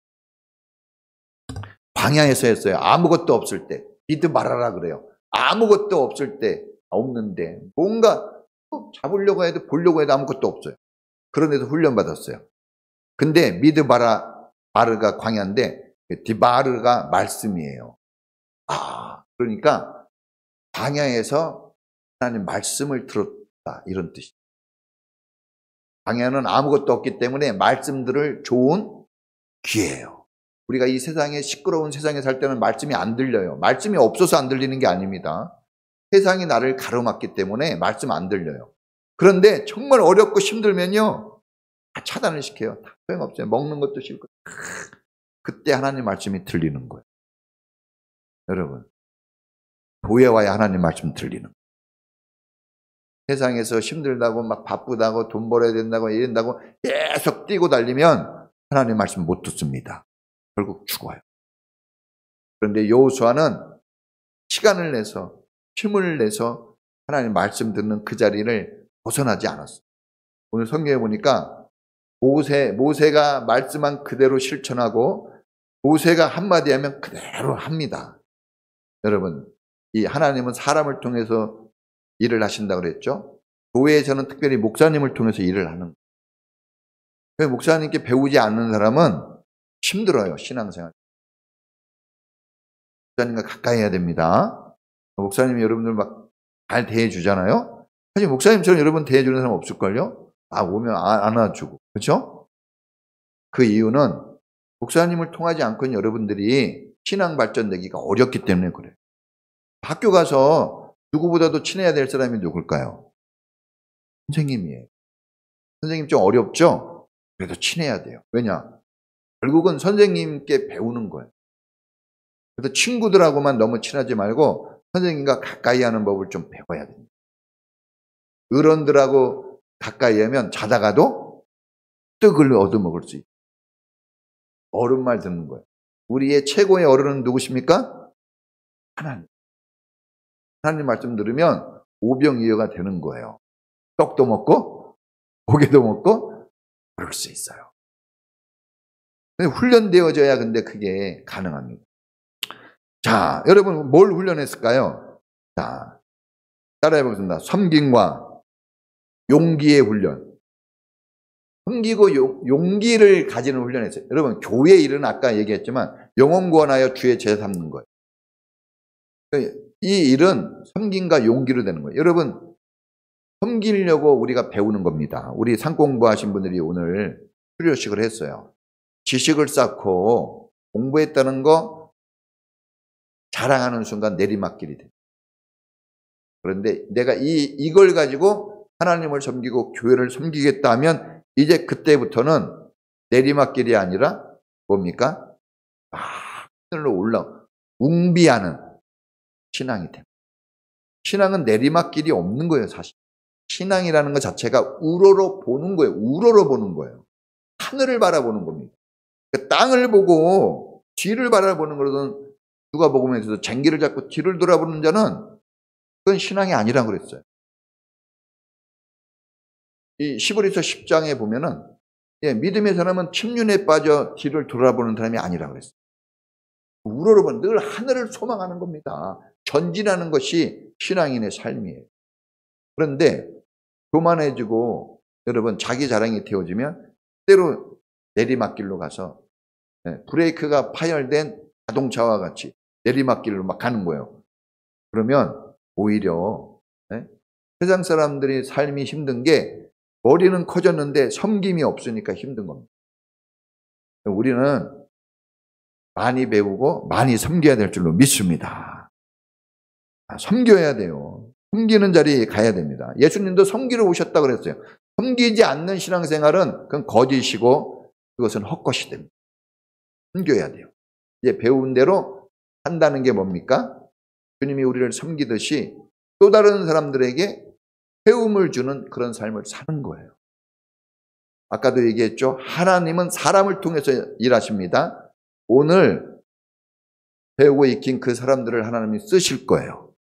S2: 광야에서 했어요. 아무것도 없을 때. 믿지 말아라 그래요. 아무것도 없을 때, 없는데, 뭔가 잡으려고 해도 보려고 해도 아무것도 없어요. 그런데도 훈련받았어요. 근데 미드바르가 광야인데, 디바르가 말씀이에요. 그러니까, 광야에서 하나님 말씀을 들었다. 이런 뜻이에요. 광야는 아무것도 없기 때문에 말씀들을 좋은 기회예요. 우리가 이 세상에 시끄러운 세상에 살 때는 말씀이 안 들려요. 말씀이 없어서 안 들리는 게 아닙니다. 세상이 나를 가로막기 때문에 말씀 안 들려요. 그런데 정말 어렵고 힘들면요. 다 차단을 시켜요. 다 소용없어요. 먹는 것도 싫고. 그때 하나님 말씀이 들리는 거예요. 여러분. 교회 와야 하나님 말씀 들리는 거예요. 세상에서 힘들다고 막 바쁘다고 돈 벌어야 된다고 이런다고 계속 뛰고 달리면 하나님 말씀 못 듣습니다. 결국 죽어요. 그런데 여호수아는 시간을 내서 힘을 내서 하나님 말씀 듣는 그 자리를 벗어나지 않았어요. 오늘 성경에 보니까 모세가 말씀한 그대로 실천하고 모세가 한마디 하면 그대로 합니다. 여러분 이 하나님은 사람을 통해서 일을 하신다고 그랬죠. 교회에서는 특별히 목사님을 통해서 일을 하는 거예요. 목사님께 배우지 않는 사람은 힘들어요. 신앙생활. 목사님과 가까이 해야 됩니다. 목사님이 여러분들 막 잘 대해주잖아요. 사실 목사님처럼 여러분 대해주는 사람 없을걸요? 오면 안아주고. 그렇죠? 그 이유는 목사님을 통하지 않고는 여러분들이 신앙 발전되기가 어렵기 때문에 그래요. 학교 가서 누구보다도 친해야 될 사람이 누굴까요? 선생님이에요. 선생님 좀 어렵죠? 그래도 친해야 돼요. 왜냐? 결국은 선생님께 배우는 거예요. 그래서 친구들하고만 너무 친하지 말고 선생님과 가까이 하는 법을 좀 배워야 됩니다. 어른들하고 가까이 하면 자다가도 떡을 얻어먹을 수 있어요. 어른 말 듣는 거예요. 우리의 최고의 어른은 누구십니까? 하나님. 하나님 말씀 들으면 오병이어가 되는 거예요. 떡도 먹고 고기도 먹고 그럴 수 있어요. 근데 훈련되어져야 근데 그게 가능합니다. 자, 여러분 뭘 훈련했을까요? 자, 따라해 보겠습니다. 섬김과 용기의 훈련. 섬기고 용기를 가지는 훈련했어요. 여러분 교회 일은 아까 얘기했지만 영혼 구원하여 주의 제자 삼는 거예요. 이 일은 섬김과 용기로 되는 거예요. 여러분 섬기려고 우리가 배우는 겁니다. 우리 상공부하신 분들이 오늘 수료식을 했어요. 지식을 쌓고 공부했다는 거 자랑하는 순간 내리막길이 돼. 그런데 내가 이걸 가지고 하나님을 섬기고 교회를 섬기겠다 하면 이제 그때부터는 내리막길이 아니라 뭡니까? 하늘로 웅비하는 신앙이 됩니다. 신앙은 내리막길이 없는 거예요, 사실. 신앙이라는 것 자체가 우러러 보는 거예요. 우러러 보는 거예요. 하늘을 바라보는 겁니다. 그러니까 땅을 보고 뒤를 바라보는 거로는 누가복음에서도 쟁기를 잡고 뒤를 돌아보는 자는 그건 신앙이 아니라고 그랬어요. 이 시브리서 10장에 보면은 믿음의 사람은 침륜에 빠져 뒤를 돌아보는 사람이 아니라고 그랬어요. 우러러보는 늘 하늘을 소망하는 겁니다. 전진하는 것이 신앙인의 삶이에요. 그런데 교만해지고 여러분 자기 자랑이 되어지면 때로 내리막길로 가서 브레이크가 파열된 자동차와 같이 내리막길로 막 가는 거예요. 그러면 오히려 세상 사람들이 삶이 힘든 게 머리는 커졌는데 섬김이 없으니까 힘든 겁니다. 우리는 많이 배우고 많이 섬겨야 될 줄로 믿습니다. 섬겨야 돼요. 섬기는 자리에 가야 됩니다. 예수님도 섬기러 오셨다고 그랬어요. 섬기지 않는 신앙생활은 그건 거짓이고 그것은 헛것이 됩니다. 섬겨야 돼요. 이제 배운 대로 한다는 게 뭡니까? 주님이 우리를 섬기듯이 또 다른 사람들에게 배움을 주는 그런 삶을 사는 거예요. 아까도 얘기했죠. 하나님은 사람을 통해서 일하십니다. 오늘 배우고 익힌 그 사람들을 하나님이 쓰실 거예요.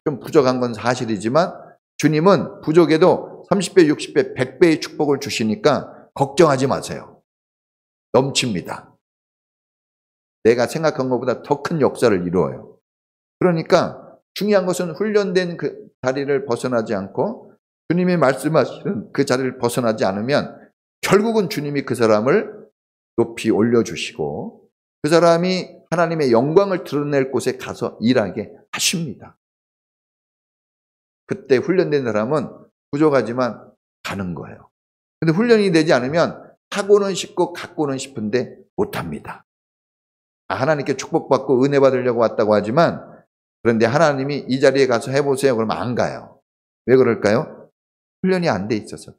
S2: 좀 부족한 건 사실이지만 주님은 부족해도 30배, 60배, 100배의 축복을 주시니까 걱정하지 마세요. 넘칩니다. 내가 생각한 것보다 더 큰 역사를 이루어요. 그러니까 중요한 것은 훈련된 그 자리를 벗어나지 않고 주님이 말씀하시는 그 자리를 벗어나지 않으면 결국은 주님이 그 사람을 높이 올려주시고 그 사람이 하나님의 영광을 드러낼 곳에 가서 일하게 하십니다. 그때 훈련된 사람은 부족하지만 가는 거예요. 근데 훈련이 되지 않으면 하고는 싶고 갖고는 싶은데 못합니다. 하나님께 축복받고 은혜 받으려고 왔다고 하지만 그런데 하나님이 이 자리에 가서 해보세요. 그러면 안 가요. 왜 그럴까요? 훈련이 안 돼 있어서.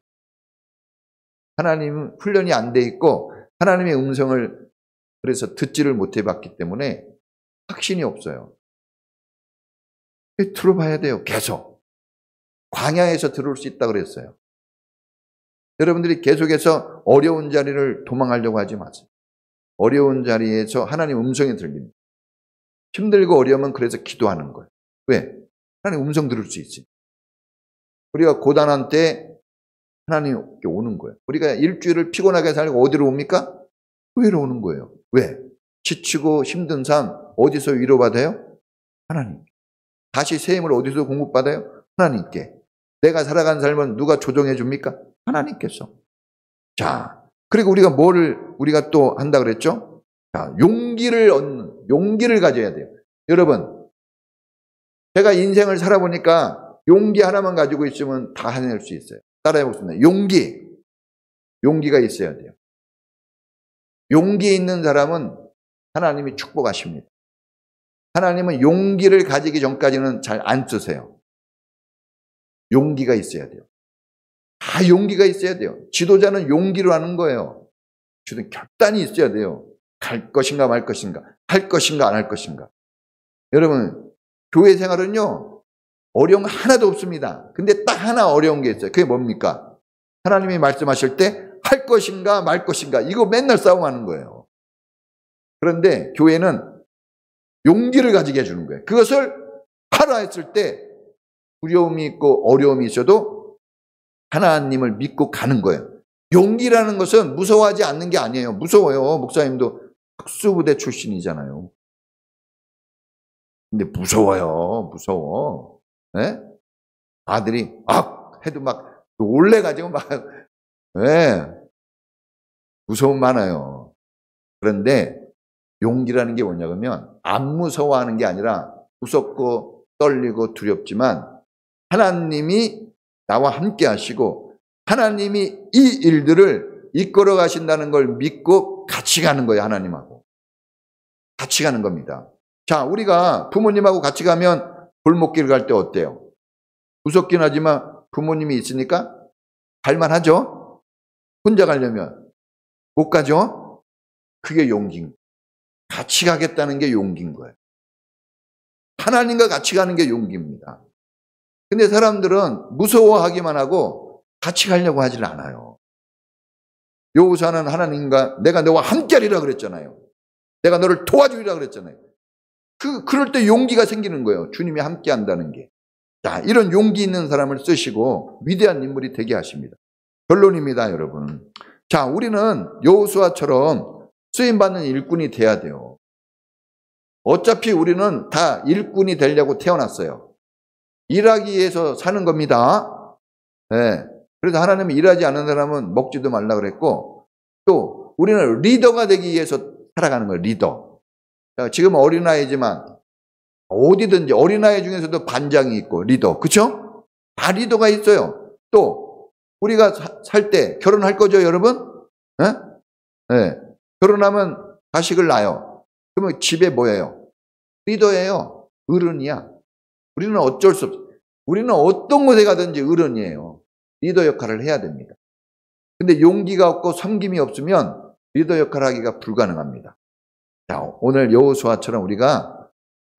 S2: 하나님은 훈련이 안 돼 있고 하나님의 음성을 그래서 듣지를 못해 봤기 때문에 확신이 없어요. 들어봐야 돼요. 계속. 광야에서 들을 수 있다고 그랬어요. 여러분들이 계속해서 어려운 자리를 도망하려고 하지 마세요. 어려운 자리에서 하나님 음성이 들립니다. 힘들고 어려우면 그래서 기도하는 거예요. 왜? 하나님 음성 들을 수 있어요. 우리가 고단한 때 하나님께 오는 거예요. 우리가 일주일을 피곤하게 살고 어디로 옵니까? 교회로 오는 거예요. 왜? 지치고 힘든 삶 어디서 위로받아요? 하나님. 다시 새 힘을 어디서 공급받아요? 하나님께. 내가 살아간 삶은 누가 조정해 줍니까? 하나님께서. 자, 그리고 우리가 또 한다 그랬죠? 자, 용기를 가져야 돼요. 여러분, 제가 인생을 살아보니까 용기 하나만 가지고 있으면 다 해낼 수 있어요. 따라해보겠습니다. 용기가 있어야 돼요. 용기 있는 사람은 하나님이 축복하십니다. 하나님은 용기를 가지기 전까지는 잘 안 쓰세요. 용기가 있어야 돼요. 다 용기가 있어야 돼요. 지도자는 용기로 하는 거예요. 결단이 있어야 돼요. 갈 것인가 말 것인가, 할 것인가 안 할 것인가. 여러분, 교회 생활은요, 어려운 거 하나도 없습니다. 근데 딱 하나 어려운 게 있어요. 그게 뭡니까? 하나님이 말씀하실 때 할 것인가 말 것인가, 이거 맨날 싸움하는 거예요. 그런데 교회는 용기를 가지게 해주는 거예요. 그것을 하라 했을 때 두려움이 있고 어려움이 있어도 하나님을 믿고 가는 거예요. 용기라는 것은 무서워하지 않는 게 아니에요. 무서워요. 목사님도 특수부대 출신이잖아요. 근데 무서워요. 무서워. 네? 아들이 해도 막 놀래가지고 막 무서움 많아요. 그런데 용기라는 게 뭐냐면 안 무서워하는 게 아니라 무섭고 떨리고 두렵지만 하나님이 나와 함께 하시고 하나님이 이 일들을 이끌어 가신다는 걸 믿고 같이 가는 거예요. 하나님하고 같이 가는 겁니다. 자, 우리가 부모님하고 같이 가면 골목길 갈 때 어때요? 무섭긴 하지만 부모님이 있으니까 갈만하죠? 혼자 가려면 못 가죠? 그게 용기인 거예요. 같이 가겠다는 게 용기인 거예요. 하나님과 같이 가는 게 용기입니다. 근데 사람들은 무서워하기만 하고 같이 가려고 하질 않아요. 여호수아는 하나님과 내가 너와 함께하리라 그랬잖아요. 내가 너를 도와주리라 그랬잖아요. 그럴 때 용기가 생기는 거예요. 주님이 함께한다는 게. 자, 이런 용기 있는 사람을 쓰시고 위대한 인물이 되게 하십니다. 결론입니다, 여러분. 자, 우리는 여호수아처럼 쓰임받는 일꾼이 돼야 돼요. 어차피 우리는 다 일꾼이 되려고 태어났어요. 일하기 위해서 사는 겁니다. 네. 그래서 하나님이 일하지 않는 사람은 먹지도 말라 그랬고, 또 우리는 리더가 되기 위해서 살아가는 거예요. 리더. 지금 어린아이지만 어디든지 어린아이 중에서도 반장이 있고 리더, 그렇죠? 다 리더가 있어요. 또 우리가 살 때 결혼할 거죠, 여러분? 네? 네. 결혼하면 자식을 낳아요. 그러면 집에 뭐예요? 리더예요. 어른이야. 우리는 어쩔 수 없어요. 우리는 어떤 곳에 가든지 어른이에요. 리더 역할을 해야 됩니다. 근데 용기가 없고 섬김이 없으면 리더 역할을 하기가 불가능합니다. 자, 오늘 여호수아처럼 우리가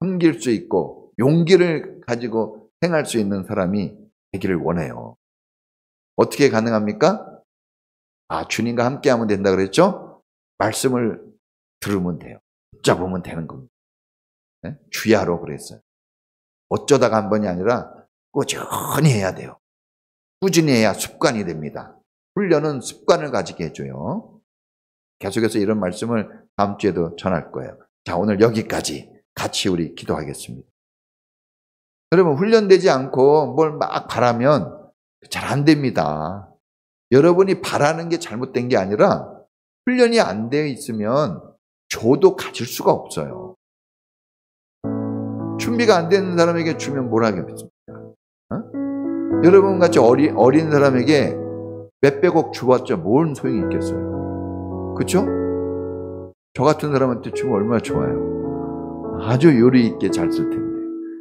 S2: 섬길 수 있고 용기를 가지고 행할 수 있는 사람이 되기를 원해요. 어떻게 가능합니까? 주님과 함께하면 된다 그랬죠? 말씀을 들으면 돼요. 붙잡으면 되는 겁니다. 네? 주야로 그랬어요. 어쩌다가 한 번이 아니라 꾸준히 해야 돼요. 꾸준히 해야 습관이 됩니다. 훈련은 습관을 가지게 해줘요. 계속해서 이런 말씀을 다음 주에도 전할 거예요. 자, 오늘 여기까지 같이 우리 기도하겠습니다. 여러분, 훈련되지 않고 뭘 막 바라면 잘 안 됩니다. 여러분이 바라는 게 잘못된 게 아니라 훈련이 안 되어 있으면 줘도 가질 수가 없어요. 준비가 안 되는 사람에게 주면 뭘 하겠습니까? 여러분 같이 어린 사람에게 몇백억 주었죠. 뭔 소용이 있겠어요? 그렇죠? 저 같은 사람한테 주면 얼마나 좋아요. 아주 요리 있게 잘 쓸 텐데.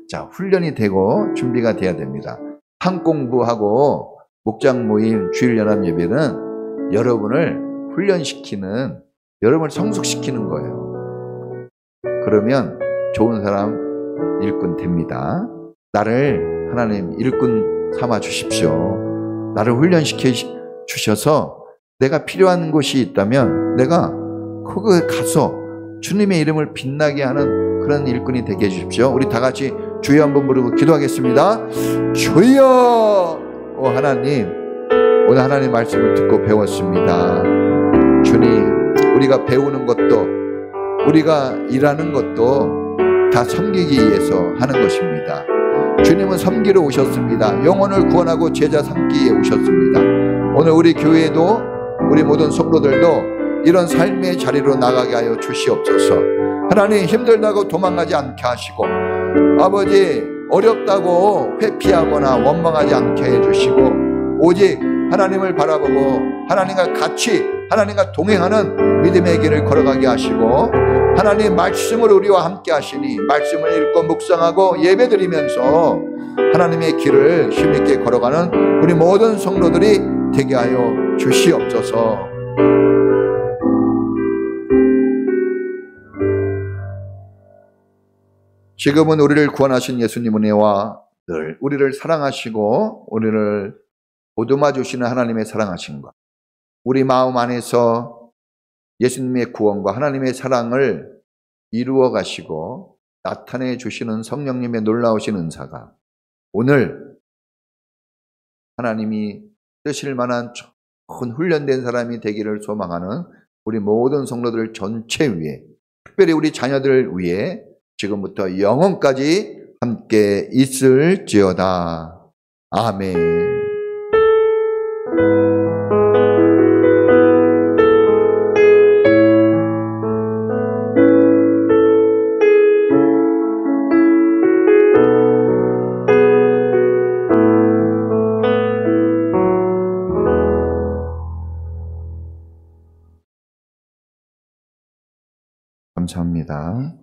S2: 자, 훈련이 되고 준비가 돼야 됩니다. 한 공부하고 목장 모임 주일연합 예배는 여러분을 훈련시키는, 여러분을 성숙시키는 거예요. 그러면 좋은 사람 일꾼 됩니다. 나를 하나님 일꾼 삼아 주십시오. 나를 훈련시켜 주셔서 내가 필요한 곳이 있다면 내가 거기에 가서 주님의 이름을 빛나게 하는 그런 일꾼이 되게 해주십시오. 우리 다 같이 주여 한번 부르고 기도하겠습니다. 주여! 하나님, 오늘 하나님 말씀을 듣고 배웠습니다. 주님, 우리가 배우는 것도 우리가 일하는 것도 다 섬기기 위해서 하는 것입니다. 주님은 섬기러 오셨습니다. 영혼을 구원하고 제자 삼기에 오셨습니다. 오늘 우리 교회도 우리 모든 성도들도 이런 삶의 자리로 나가게 하여 주시옵소서. 하나님, 힘들다고 도망가지 않게 하시고 아버지, 어렵다고 회피하거나 원망하지 않게 해주시고 오직 하나님을 바라보고 하나님과 같이 하나님과 동행하는 믿음의 길을 걸어가게 하시고 하나님 말씀을 우리와 함께 하시니 말씀을 읽고 묵상하고 예배드리면서 하나님의 길을 힘있게 걸어가는 우리 모든 성도들이 되게 하여 주시옵소서. 지금은 우리를 구원하신 예수님 은혜와 늘 우리를 사랑하시고 우리를 보듬어 주시는 하나님의 사랑하신 것, 우리 마음 안에서 예수님의 구원과 하나님의 사랑을 이루어 가시고 나타내 주시는 성령님의 놀라우신 은사가 오늘 하나님이 쓰실 만한 좋은 훈련된 사람이 되기를 소망하는 우리 모든 성도들 전체 위에, 특별히 우리 자녀들 위에 지금부터 영원까지 함께 있을지어다. 아멘. 감사합니다.